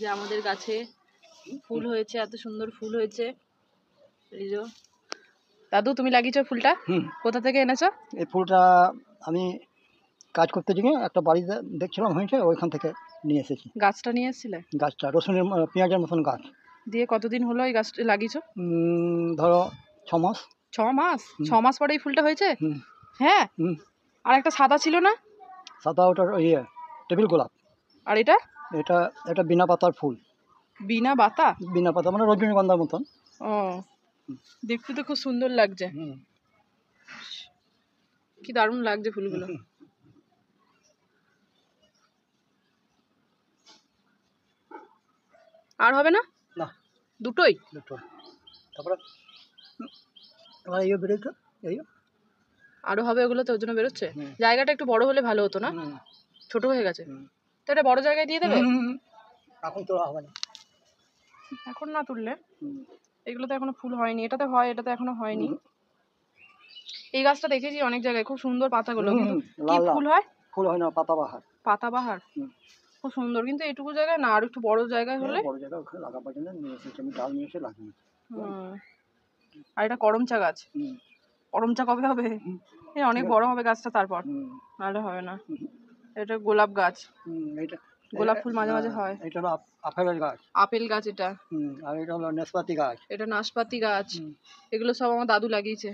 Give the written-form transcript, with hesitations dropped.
যে আমাদের গাছে ফুল হয়েছে, এত সুন্দর ফুল হয়েছে। এই যে দাদু তুমি লাগিয়েছো ফুলটা, কোথা থেকে এনেছো? এই ফুলটা আমি কাজ করতে গিয়ে একটা বাড়িতে দেখছিলাম হয়েছে, ওইখান থেকে নিয়ে এসেছি। গাছটা নিয়ে এসেছিলে? গাছটা রসুনের পেঁয়াজের মতন গাছ। দিয়ে কতদিন হলো এই গাছটা লাগিয়েছো? ধরো 6 মাস। 6 মাস? 6 মাস পরে এই ফুলটা হয়েছে? হুম হ্যাঁ। হুম আর একটা সাদা ছিল না? সাদা ওটার টেবিল গোলাপ। আর এটা? এটা এটা বিনা পাতার ফুল। বিনা পাতা? বিনা পাতা মানে রজনীগন্ধার মতন। ও, দেখতে তো খুব সুন্দর লাগছে। কি দারুণ লাগছে ফুলগুলো। আর হবে না? না, দুটোই? দুটো। তারপরে এবার এই বেরোচ্ছে, এই আরো হবে ওগুলো, তো ওর জন্য বেরোচ্ছে। জায়গাটা একটু বড় হলে ভালো হতো না? ছোট হয়ে গেছে তো, এটা বড় জায়গায় দিয়ে দেবে। এখন তো হবে না, এখন না তুললে। এগুলো তো এখনো ফুল হয়নি, এটাতে হয়, এটাতে এখনো হয়নি। এই গাছটা দেখেছি অনেক জায়গায়, খুব সুন্দর পাতাগুলো, কিন্তু কি ফুল হয়? ফুল হয় না, পাতাবাহার। পাতাবাহার খুব সুন্দর, কিন্তু এটুকু জায়গায় না, আর একটু বড় জায়গায় হলে। বড় জায়গায় ওখানে লাগাবার জন্য নিয়ে এসেছি আমি, ডাল নিয়ে এসে লাগিয়েছি। আর এটা করমচা গাছ। করমচা কবে হবে? অনেক বড় হবে গাছটা, তারপর নাহলে হবে না। এটা গোলাপ গাছ। এটা গোলাপ ফুল মাঝে মাঝে হয়। এটা হলো আপেলের গাছ। আপেল গাছ এটা। আর এটা হলো নাশপাতি গাছ। এটা নাশপাতি গাছ। এগুলো সব আমার দাদু লাগিয়েছে।